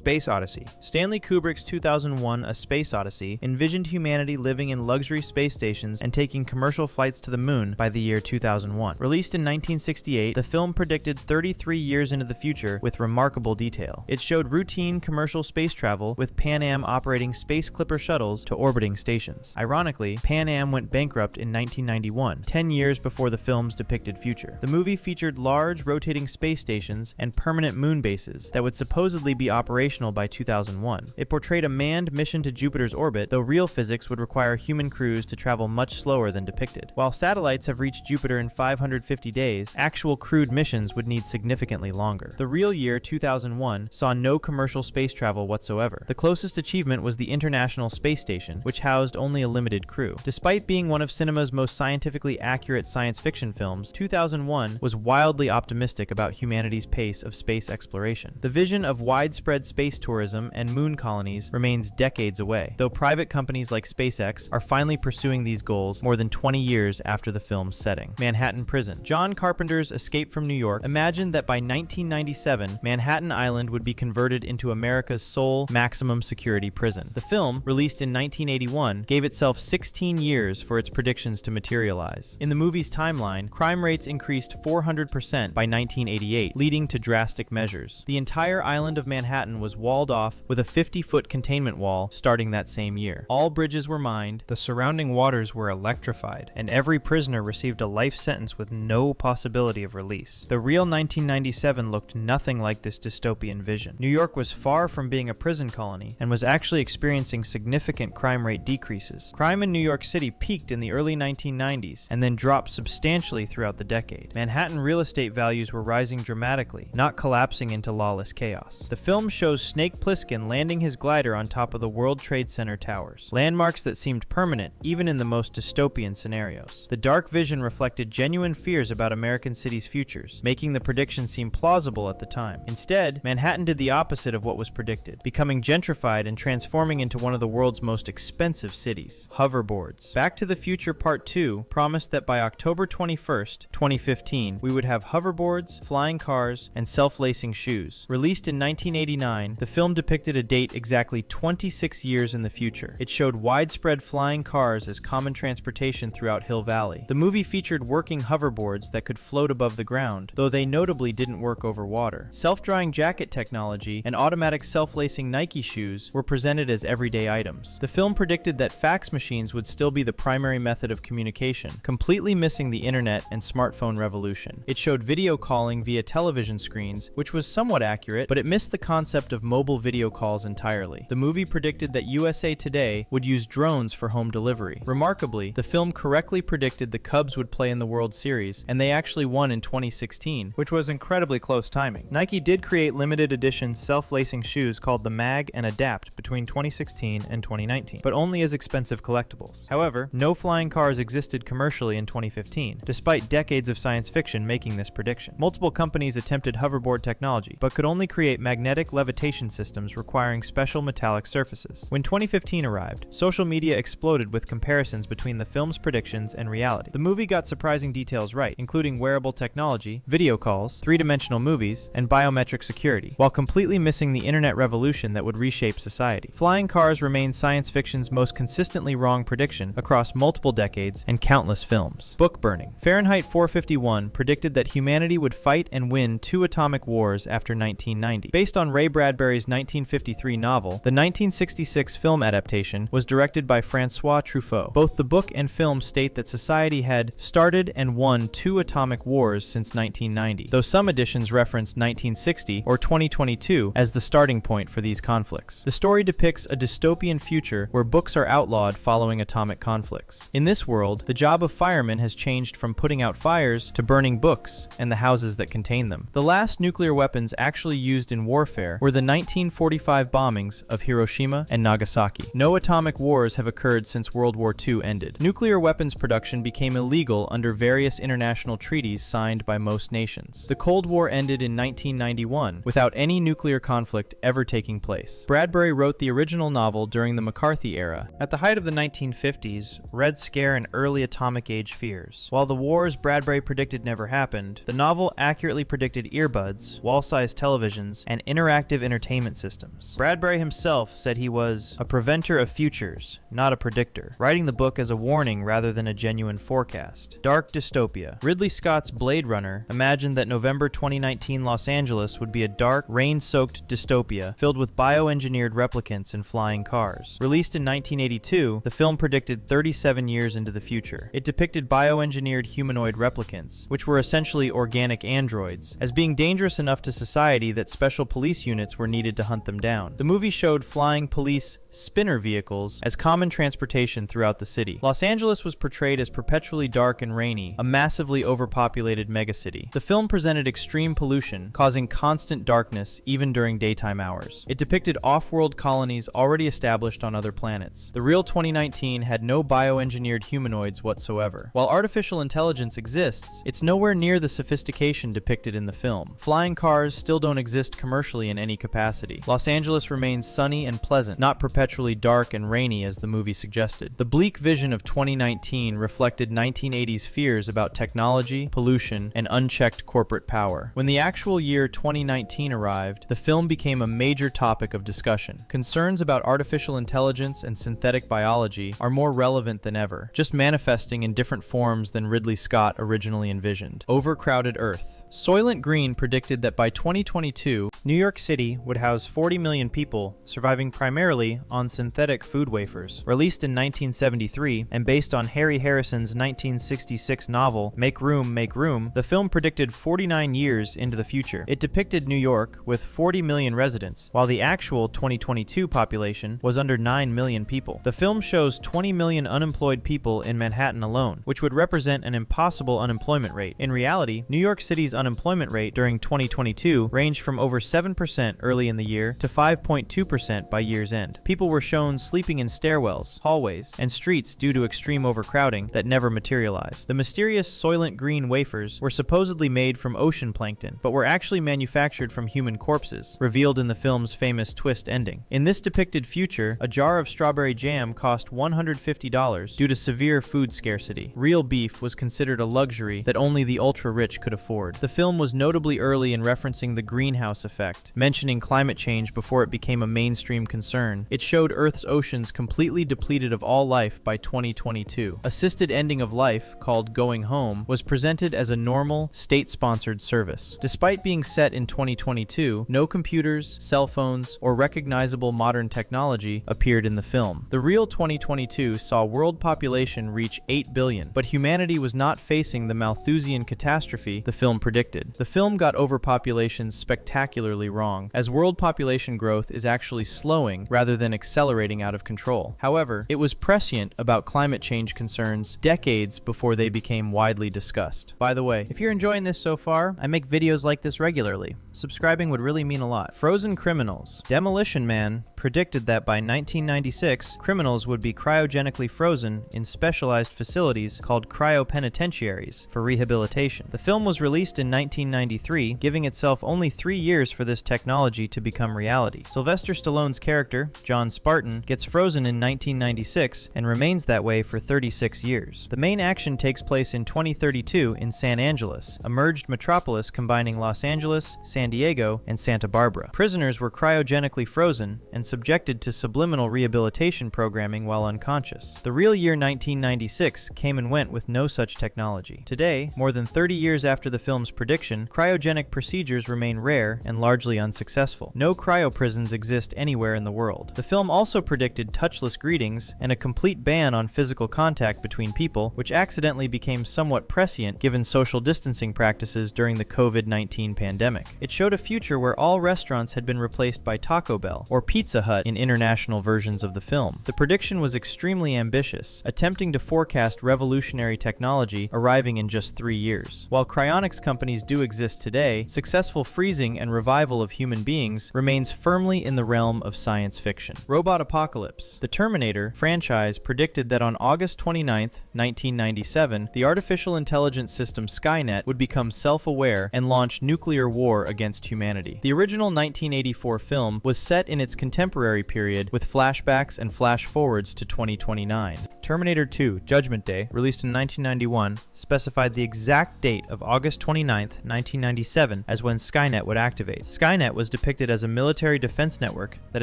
Space Odyssey. Stanley Kubrick's 2001 A Space Odyssey envisioned humanity living in luxury space stations and taking commercial flights to the moon by the year 2001. Released in 1968, the film predicted 33 years into the future with remarkable detail. It showed routine commercial space travel, with Pan Am operating Space Clipper shuttles to orbiting stations. Ironically, Pan Am went bankrupt in 1991, 10 years before the film's depicted future. The movie featured large rotating space stations and permanent moon bases that would supposedly be operational by 2001. It portrayed a manned mission to Jupiter's orbit, though real physics would require human crews to travel much slower than depicted. While satellites have reached Jupiter in 550 days, actual crewed missions would need significantly longer. The real year 2001 saw no commercial space travel whatsoever. The closest achievement was the International Space Station, which housed only a limited crew. Despite being one of cinema's most scientifically accurate science fiction films, 2001 was wildly optimistic about humanity's pace of space exploration. The vision of widespread space tourism and moon colonies remains decades away, though private companies like SpaceX are finally pursuing these goals more than 20 years after the film's setting. Manhattan Prison. John Carpenter's Escape from New York imagined that by 1997, Manhattan Island would be converted into America's sole maximum security prison. The film, released in 1981, gave itself 16 years for its predictions to materialize. In the movie's timeline, crime rates increased 400% by 1988, leading to drastic measures. The entire island of Manhattan was walled off with a 50-foot containment wall starting that same year. All bridges were mined, the surrounding waters were electrified, and every prisoner received a life sentence with no possibility of release. The real 1997 looked nothing like this dystopian vision. New York was far from being a prison colony and was actually experiencing significant crime rate decreases. Crime in New York City peaked in the early 1990s and then dropped substantially throughout the decade. Manhattan real estate values were rising dramatically, not collapsing into lawless chaos. The film shows Snake Plissken landing his glider on top of the World Trade Center towers, landmarks that seemed permanent even in the most dystopian scenarios. The dark vision reflected genuine fears about American cities' futures, making the prediction seem plausible at the time. Instead, Manhattan did the opposite of what was predicted, becoming gentrified and transforming into one of the world's most expensive cities. Hoverboards. Back to the Future Part 2 promised that by October 21st, 2015, we would have hoverboards, flying cars, and self-lacing shoes. Released in 1989, the film depicted a date exactly 26 years in the future. It showed widespread flying cars as common transportation throughout Hill Valley. The movie featured working hoverboards that could float above the ground, though they notably didn't work over water. Self-drying jacket technology and automatic self-lacing Nike shoes were presented as everyday items. The film predicted that fax machines would still be the primary method of communication, completely missing the internet and smartphone revolution. It showed video calling via television screens, which was somewhat accurate, but it missed the concept of mobile video calls entirely. The movie predicted that USA Today would use drones for home delivery. Remarkably, the film correctly predicted the Cubs would play in the World Series, and they actually won in 2016, which was incredibly close timing. Nike did create limited edition self-lacing shoes called the Mag and Adapt between 2016 and 2019, but only as expensive collectibles. However, no flying cars existed commercially in 2015, despite decades of science fiction making this prediction. Multiple companies attempted hoverboard technology, but could only create magnetic levitation systems requiring special metallic surfaces. When 2015 arrived, social media exploded with comparisons between the film's predictions and reality. The movie got surprising details right, including wearable technology, video calls, three-dimensional movies, and biometric security, while completely missing the internet revolution that would reshape society. Flying cars remain science fiction's most consistently wrong prediction across multiple decades and countless films. Book burning. Fahrenheit 451 predicted that humanity would fight and win 2 atomic wars after 1990. Based on Ray Bradbury's 1953 novel, the 1966 film adaptation was directed by Francois Truffaut. Both the book and film state that society had started and won 2 atomic wars since 1990, though some editions reference 1960 or 2022 as the starting point for these conflicts. The story depicts a dystopian future where books are outlawed following atomic conflicts. In this world, the job of firemen has changed from putting out fires to burning books and the houses that contain them. The last nuclear weapons actually used in warfare were the 1945 bombings of Hiroshima and Nagasaki. No atomic wars have occurred since World War II ended. Nuclear weapons production became illegal under various international treaties signed by most nations. The Cold War ended in 1991 without any nuclear conflict ever taking place. Bradbury wrote the original novel during the McCarthy era. At the height of the 1950s, Red Scare and early atomic age fears. While the wars Bradbury predicted never happened, the novel accurately predicted earbuds, wall-sized televisions, and interactive entertainment systems. Bradbury himself said he was a preventer of futures, not a predictor, writing the book as a warning rather than a genuine forecast. Dark dystopia. Ridley Scott's Blade Runner imagined that November 2019 Los Angeles would be a dark, rain-soaked dystopia filled with bioengineered replicants and flying cars. Released in 1982, the film predicted 37 years into the future. It depicted bioengineered humanoid replicants, which were essentially organic androids, as being dangerous enough to society that special police units were needed to hunt them down. The movie showed flying police spinner vehicles as common transportation throughout the city. Los Angeles was portrayed as perpetually dark and rainy, a massively overpopulated megacity. The film presented extreme pollution, causing constant darkness even during daytime hours. It depicted off-world colonies already established on other planets. The real 2019 had no bioengineered humanoids whatsoever. While artificial intelligence exists, it's nowhere near the sophistication depicted in the film. Flying cars still don't exist commercially in any capacity. Los Angeles remains sunny and pleasant, not perpetually dark and rainy as the movie suggested. The bleak vision of 2019 reflected 1980s fears about technology, pollution, and unchecked corporate power. When the actual year 2019 arrived, the film became a major topic of discussion. Concerns about artificial intelligence and synthetic biology are more relevant than ever, just manifesting in different forms than Ridley Scott originally envisioned. Overcrowded Earth. Soylent Green predicted that by 2022, New York City would house 40 million people, surviving primarily on synthetic food wafers. Released in 1973 and based on Harry Harrison's 1966 novel Make Room, Make Room, the film predicted 49 years into the future. It depicted New York with 40 million residents, while the actual 2022 population was under 9 million people. The film shows 20 million unemployed people in Manhattan alone, which would represent an impossible unemployment rate. In reality, New York City's unemployment rate during 2022 ranged from over 7% early in the year to 5.2% by year's end. People were shown sleeping in stairwells, hallways, and streets due to extreme overcrowding that never materialized. The mysterious Soylent Green wafers were supposedly made from ocean plankton, but were actually manufactured from human corpses, revealed in the film's famous twist ending. In this depicted future, a jar of strawberry jam cost $150 due to severe food scarcity. Real beef was considered a luxury that only the ultra-rich could afford. The film was notably early in referencing the greenhouse effect, mentioning climate change before it became a mainstream concern. It showed Earth's oceans completely depleted of all life by 2022. Assisted ending of life, called Going Home, was presented as a normal, state-sponsored service. Despite being set in 2022, no computers, cell phones, or recognizable modern technology appeared in the film. The real 2022 saw world population reach 8 billion, but humanity was not facing the Malthusian catastrophe the film predicted. The film got overpopulation spectacularly wrong, as world population growth is actually slowing rather than accelerating out of control. However, it was prescient about climate change concerns decades before they became widely discussed. By the way, if you're enjoying this so far, I make videos like this regularly. Subscribing would really mean a lot. Frozen criminals. Demolition Man predicted that by 1996, criminals would be cryogenically frozen in specialized facilities called cryopenitentiaries for rehabilitation. The film was released in 1993, giving itself only 3 years for this technology to become reality. Sylvester Stallone's character, John Spartan, gets frozen in 1996 and remains that way for 36 years. The main action takes place in 2032 in San Angeles, a merged metropolis combining Los Angeles, San Diego, and Santa Barbara. Prisoners were cryogenically frozen and subjected to subliminal rehabilitation programming while unconscious. The real year 1996 came and went with no such technology. Today, more than 30 years after the film's prediction, cryogenic procedures remain rare and largely unsuccessful. No cryo-prisons exist anywhere in the world. The film also predicted touchless greetings and a complete ban on physical contact between people, which accidentally became somewhat prescient given social distancing practices during the COVID-19 pandemic. It showed a future where all restaurants had been replaced by Taco Bell, or Pizza Hut in international versions of the film. The prediction was extremely ambitious, attempting to forecast revolutionary technology arriving in just 3 years. While cryonics companies do exist today, successful freezing and revival of human beings remains firmly in the realm of science fiction. Robot Apocalypse. The Terminator franchise predicted that on August 29, 1997, the artificial intelligence system Skynet would become self-aware and launch nuclear war against humanity. The original 1984 film was set in its contemporary period with flashbacks and flash-forwards to 2029. Terminator 2: Judgment Day, released in 1991, specified the exact date of August 29, 29th, 1997, as when Skynet would activate. Skynet was depicted as a military defense network that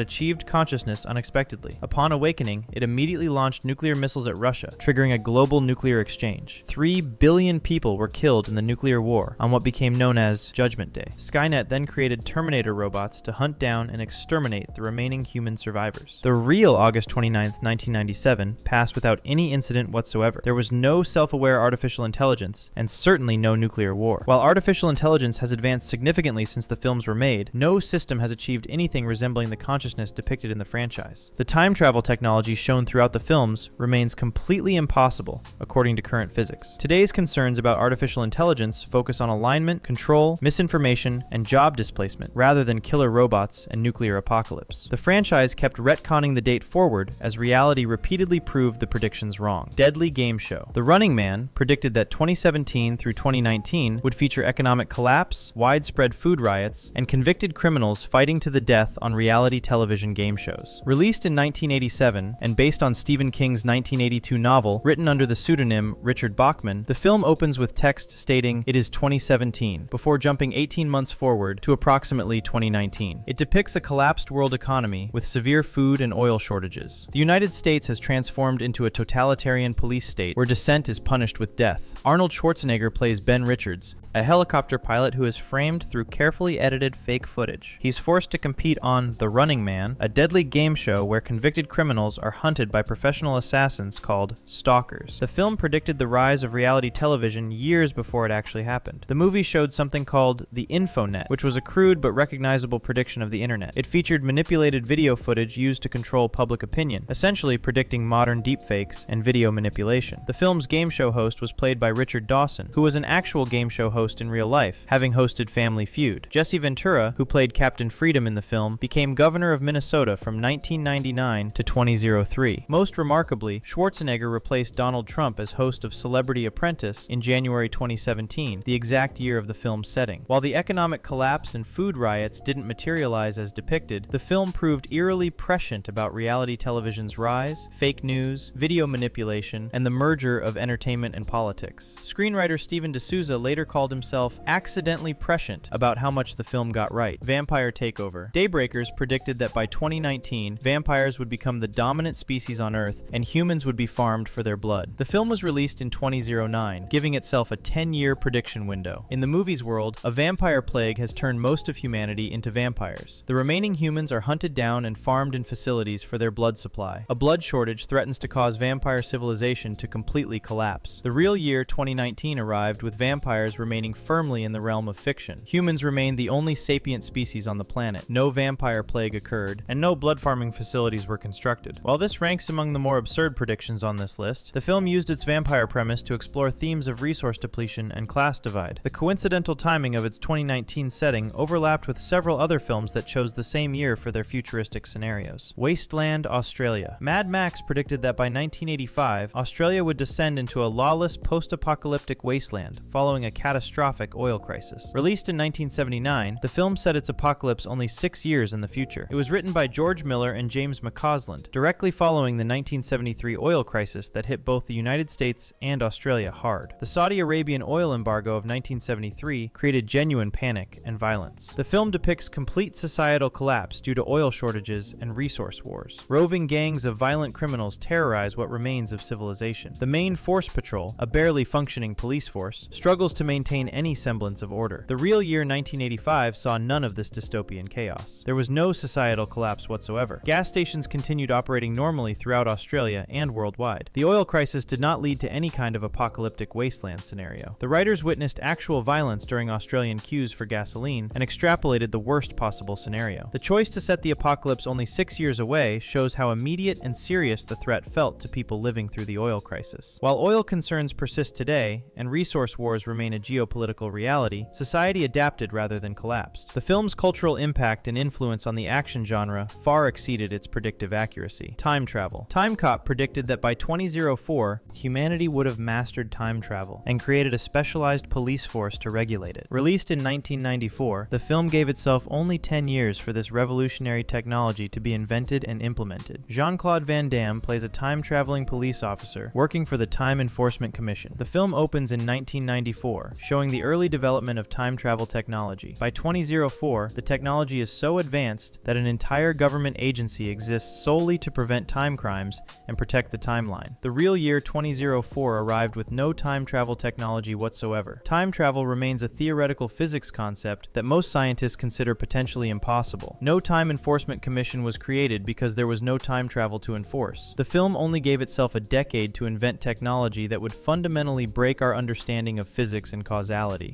achieved consciousness unexpectedly. Upon awakening, it immediately launched nuclear missiles at Russia, triggering a global nuclear exchange. 3 billion people were killed in the nuclear war on what became known as Judgment Day. Skynet then created Terminator robots to hunt down and exterminate the remaining human survivors. The real August 29th, 1997 passed without any incident whatsoever. There was no self-aware artificial intelligence, and certainly no nuclear war. While artificial intelligence has advanced significantly since the films were made, no system has achieved anything resembling the consciousness depicted in the franchise. The time travel technology shown throughout the films remains completely impossible, according to current physics. Today's concerns about artificial intelligence focus on alignment, control, misinformation, and job displacement, rather than killer robots and nuclear apocalypse. The franchise kept retconning the date forward as reality repeatedly proved the predictions wrong. Deadly Game Show. The Running Man predicted that 2017 through 2019 would feature economic collapse, widespread food riots, and convicted criminals fighting to the death on reality television game shows. Released in 1987 and based on Stephen King's 1982 novel written under the pseudonym Richard Bachman, the film opens with text stating it is 2017 before jumping 18 months forward to approximately 2019. It depicts a collapsed world economy with severe food and oil shortages. The United States has transformed into a totalitarian police state where dissent is punished with death. Arnold Schwarzenegger plays Ben Richards, a helicopter pilot who is framed through carefully edited fake footage. He's forced to compete on The Running Man, a deadly game show where convicted criminals are hunted by professional assassins called stalkers. The film predicted the rise of reality television years before it actually happened. The movie showed something called the Infonet, which was a crude but recognizable prediction of the internet. It featured manipulated video footage used to control public opinion, essentially predicting modern deepfakes and video manipulation. The film's game show host was played by Richard Dawson, who was an actual game show host in real life, having hosted Family Feud. Jesse Ventura, who played Captain Freedom in the film, became governor of Minnesota from 1999 to 2003. Most remarkably, Schwarzenegger replaced Donald Trump as host of Celebrity Apprentice in January 2017, the exact year of the film's setting. While the economic collapse and food riots didn't materialize as depicted, the film proved eerily prescient about reality television's rise, fake news, video manipulation, and the merger of entertainment and politics. Screenwriter Steven D'Souza later called himself accidentally prescient about how much the film got right. Vampire Takeover. Daybreakers predicted that by 2019, vampires would become the dominant species on Earth and humans would be farmed for their blood. The film was released in 2009, giving itself a 10-year prediction window. In the movie's world, a vampire plague has turned most of humanity into vampires. The remaining humans are hunted down and farmed in facilities for their blood supply. A blood shortage threatens to cause vampire civilization to completely collapse. The real year 2019 arrived with vampires remaining firmly in the realm of fiction. Humans remained the only sapient species on the planet. No vampire plague occurred, and no blood farming facilities were constructed. While this ranks among the more absurd predictions on this list, the film used its vampire premise to explore themes of resource depletion and class divide. The coincidental timing of its 2019 setting overlapped with several other films that chose the same year for their futuristic scenarios. Wasteland Australia. Mad Max predicted that by 1985, Australia would descend into a lawless post-apocalyptic wasteland following a catastrophic oil crisis. Released in 1979, the film set its apocalypse only 6 years in the future. It was written by George Miller and James McCausland, directly following the 1973 oil crisis that hit both the United States and Australia hard. The Saudi Arabian oil embargo of 1973 created genuine panic and violence. The film depicts complete societal collapse due to oil shortages and resource wars. Roving gangs of violent criminals terrorize what remains of civilization. The main force patrol, a barely functioning police force, struggles to maintain any semblance of order. The real year 1985 saw none of this dystopian chaos. There was no societal collapse whatsoever. Gas stations continued operating normally throughout Australia and worldwide. The oil crisis did not lead to any kind of apocalyptic wasteland scenario. The writers witnessed actual violence during Australian queues for gasoline and extrapolated the worst possible scenario. The choice to set the apocalypse only 6 years away shows how immediate and serious the threat felt to people living through the oil crisis. While oil concerns persist today and resource wars remain a geopolitical reality, society adapted rather than collapsed. The film's cultural impact and influence on the action genre far exceeded its predictive accuracy. Time travel. Time Cop predicted that by 2004, humanity would have mastered time travel and created a specialized police force to regulate it. Released in 1994, the film gave itself only 10 years for this revolutionary technology to be invented and implemented. Jean-Claude Van Damme plays a time-traveling police officer working for the Time Enforcement Commission. The film opens in 1994, showing showing the early development of time travel technology. By 2004, the technology is so advanced that an entire government agency exists solely to prevent time crimes and protect the timeline. The real year 2004 arrived with no time travel technology whatsoever. Time travel remains a theoretical physics concept that most scientists consider potentially impossible. No time enforcement commission was created because there was no time travel to enforce. The film only gave itself a decade to invent technology that would fundamentally break our understanding of physics and causality.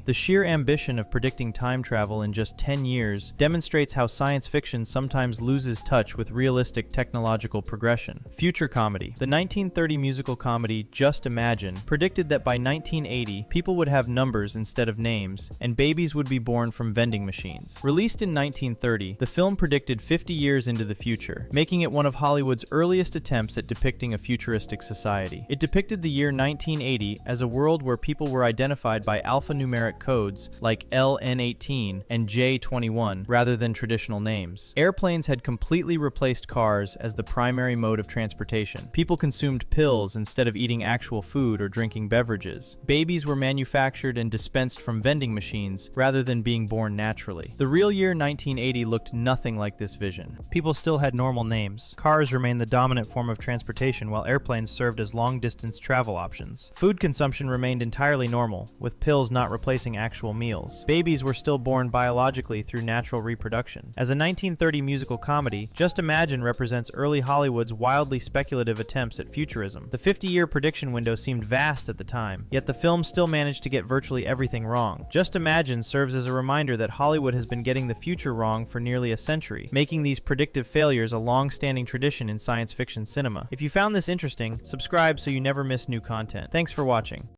The sheer ambition of predicting time travel in just 10 years demonstrates how science fiction sometimes loses touch with realistic technological progression. Future comedy. The 1930 musical comedy Just Imagine predicted that by 1980, people would have numbers instead of names, and babies would be born from vending machines. Released in 1930, the film predicted 50 years into the future, making it one of Hollywood's earliest attempts at depicting a futuristic society. It depicted the year 1980 as a world where people were identified by alphanumeric codes like LN18 and J21 rather than traditional names. Airplanes had completely replaced cars as the primary mode of transportation. People consumed pills instead of eating actual food or drinking beverages. Babies were manufactured and dispensed from vending machines rather than being born naturally. The real year 1980 looked nothing like this vision. People still had normal names. Cars remained the dominant form of transportation while airplanes served as long-distance travel options. Food consumption remained entirely normal, with pills not replacing actual meals. Babies were still born biologically through natural reproduction. As a 1930 musical comedy, Just Imagine represents early Hollywood's wildly speculative attempts at futurism. The 50-year prediction window seemed vast at the time, yet the film still managed to get virtually everything wrong. Just Imagine serves as a reminder that Hollywood has been getting the future wrong for nearly a century, making these predictive failures a long-standing tradition in science fiction cinema. If you found this interesting, subscribe so you never miss new content. Thanks for watching.